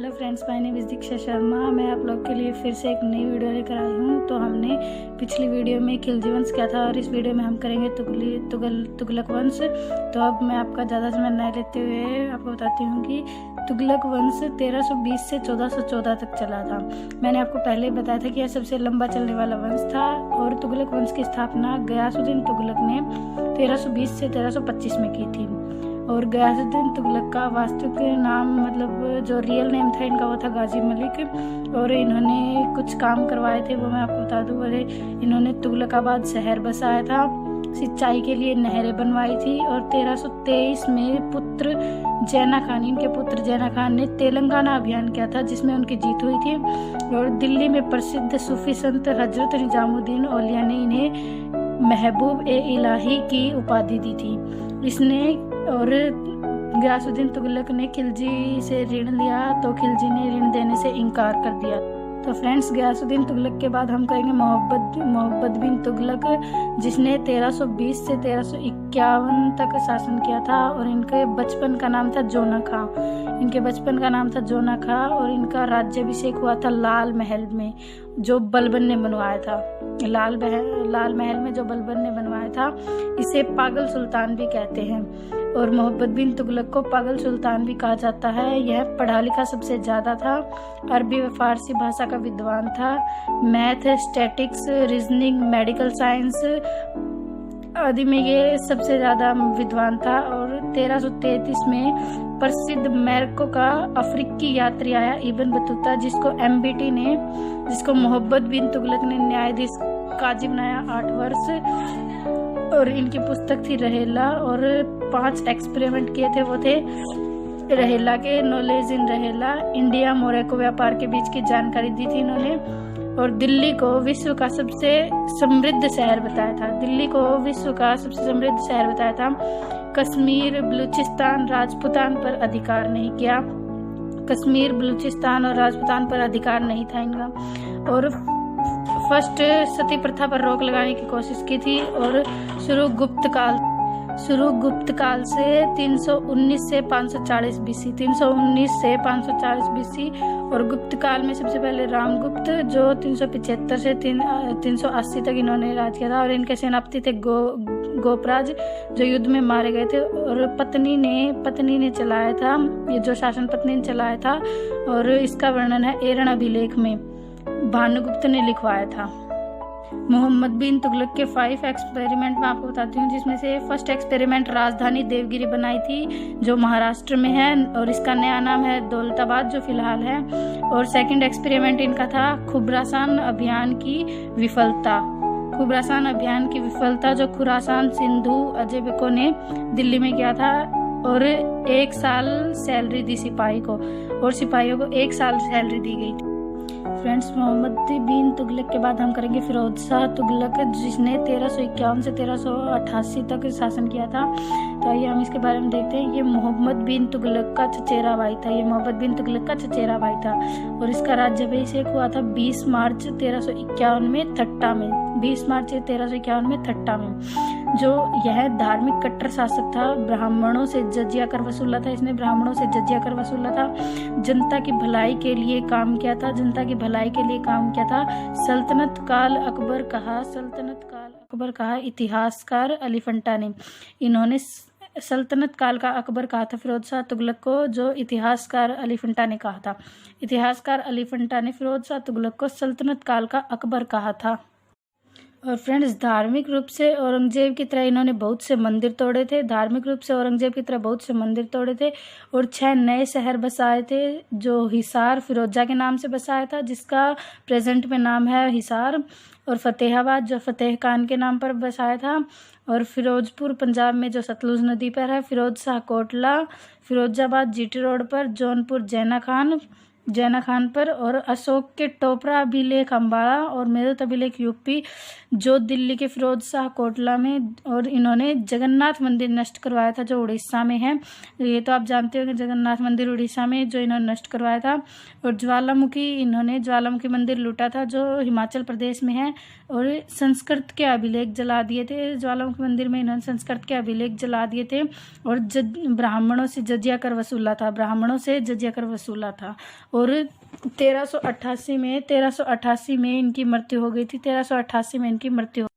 Hello friends, my name is Diksha Sharma. मैं आप लोग के लिए फिर से एक नई वीडियो लेकर आई हूँ। तो हमने पिछली वीडियो में खिलजी वंश किया था और इस वीडियो में हम करेंगे तुगलक वंश। तो अब मैं आपका ज़्यादा समय न लेते हुए आपको बताती हूँ कि तुगलक वंश 1320 से 1414 तक चला था। मैंने आपको पहले ही बताया था कि यह सबसे लंबा चलने वाला वंश था और तुगलक वंश की स्थापना गयासुद्दीन तुगलक ने 1320 से 1325 में की थी। और गयासुद्दीन तुगलक का वास्तविक नाम मतलब जो रियल नेम था इनका वो था गाजी मलिक। और इन्होंने कुछ काम करवाए थे वो मैं आपको बता दूँ। और इन्होंने तुगलकाबाद शहर बसाया था, सिंचाई के लिए नहरें बनवाई थी। और 1323 में पुत्र जैना खान, इनके पुत्र जैना खान ने तेलंगाना अभियान किया था जिसमें उनकी जीत हुई थी। और दिल्ली में प्रसिद्ध सूफी संत हजरत निजामुद्दीन औलिया ने इन्हें महबूब ए इलाही की उपाधि दी थी। इसने और गयासुद्दीन तुगलक ने खिलजी से ऋण लिया तो खिलजी ने ऋण देने से इनकार कर दिया। तो फ्रेंड्स, गयासुद्दीन तुगलक के बाद हम करेंगे मोहम्मद बिन तुगलक, जिसने 1320 से 1351 तक शासन किया था। और इनके बचपन का नाम था जोना खां। और इनका राज्याभिषेक हुआ था लाल महल में जो बलबन ने बनवाया था। लाल महल में जो बलबन ने बनवाया था, इसे पागल सुल्तान भी कहते हैं। और मोहम्मद बिन तुगलक को पागल सुल्तान भी कहा जाता है। यह पढ़ा लिखा सबसे ज़्यादा था, अरबी व फारसी भाषा का विद्वान था। Math, statics, reasoning, medical science आदि में ये सबसे ज़्यादा विद्वान था। और 1333 में प्रसिद्ध मोरक्को का अफ्रीकी यात्री आया इब्न बतूता, जिसको मोहम्मद बिन तुगलक ने न्यायाधीश काजी बनाया 8 वर्ष। और इनकी पुस्तक थी रहेला। और 5 एक्सपेरिमेंट किए थे, वो थे रहेला के नॉलेज इन रहेला, इंडिया मोरक्को व्यापार के बीच की जानकारी दी थी इन्होंने। और दिल्ली को विश्व का सबसे समृद्ध शहर बताया था। कश्मीर, बलूचिस्तान, राजपूतान पर अधिकार नहीं किया। कश्मीर, बलूचिस्तान और राजपूतान पर अधिकार नहीं था इनका। और फर्स्ट सती प्रथा पर रोक लगाने की कोशिश की थी। और शुरू गुप्त काल से 319 से 540 बीसी। और गुप्त काल में सबसे पहले रामगुप्त जो 375 से 380 तक इन्होंने राज किया था। और इनके सेनापति थे गोपराज जो युद्ध में मारे गए थे। और पत्नी ने चलाया था, ये जो शासन पत्नी ने चलाया था। और इसका वर्णन है एरण अभिलेख में, भानुगुप्त ने लिखवाया था। मोहम्मद बिन तुगलक के 5 एक्सपेरिमेंट मैं आपको बताती हूँ, जिसमें से फर्स्ट एक्सपेरिमेंट राजधानी देवगिरी बनाई थी जो महाराष्ट्र में है और इसका नया नाम है दौलताबाद जो फिलहाल है। और सेकंड एक्सपेरिमेंट इनका था खुरासान अभियान की विफलता जो खुरासान सिंधु अजय बेको ने दिल्ली में किया था। और 1 साल सैलरी दी सिपाहियों को 1 साल सैलरी दी गई थी। फ्रेंड्स, मोहम्मद बिन तुगलक के बाद हम करेंगे फिरोज शाह तुगलक, जिसने 1351 से 1388 तक शासन किया था। तो आइए हम इसके बारे में देखते हैं। ये मोहम्मद बिन तुगलक का चचेरा भाई था। और इसका राज्याभिषेक हुआ था 20 मार्च 1351 में थट्टा में। जो यह धार्मिक कट्टर शासक था। ब्राह्मणों से जजिया कर वसूला था। जनता की भलाई के लिए काम किया था। सल्तनत काल अकबर कहा इतिहासकार अलीफंटा ने। इन्होंने सल्तनत काल का अकबर कहा था फिरोज शाह तुगलक को, जो इतिहासकार अलीफंटा ने कहा था। इतिहासकार अलीफंटा ने फिरोज शाह तुगलक को सल्तनत काल का अकबर कहा था। और फ्रेंड्स, धार्मिक रूप से औरंगजेब की तरह इन्होंने बहुत से मंदिर तोड़े थे। और 6 नए शहर बसाए थे, जो हिसार फिरोजा के नाम से बसाया था, जिसका प्रेजेंट में नाम है हिसार। और फतेहाबाद जो फतेह खान के नाम पर बसाया था। और फिरोजपुर पंजाब में जो सतलुज नदी पर है। फिरोज शाह कोटला, फिरोजाबाद जीटी रोड पर, जौनपुर जैना खान, जैना खान पर, और अशोक के टोपरा अभिलेख अम्बाड़ा और मेरठ अभिलेख यूपी, जो दिल्ली के फिरोज शाह कोटला में, और इन्होंने जगन्नाथ मंदिर नष्ट करवाया था जो उड़ीसा में है। ये तो आप जानते हो कि जगन्नाथ मंदिर उड़ीसा में जो इन्होंने नष्ट करवाया था। और इन्होंने ज्वालामुखी मंदिर लूटा था जो हिमाचल प्रदेश में है। और संस्कृत के अभिलेख जला दिए थे, ज्वालामुखी मंदिर में इन्होंने संस्कृत के अभिलेख जला दिए थे। और ब्राह्मणों से जजिया कर वसूला था। और 1388 में इनकी मृत्यु हो गई थी। 1388 में इनकी मृत्यु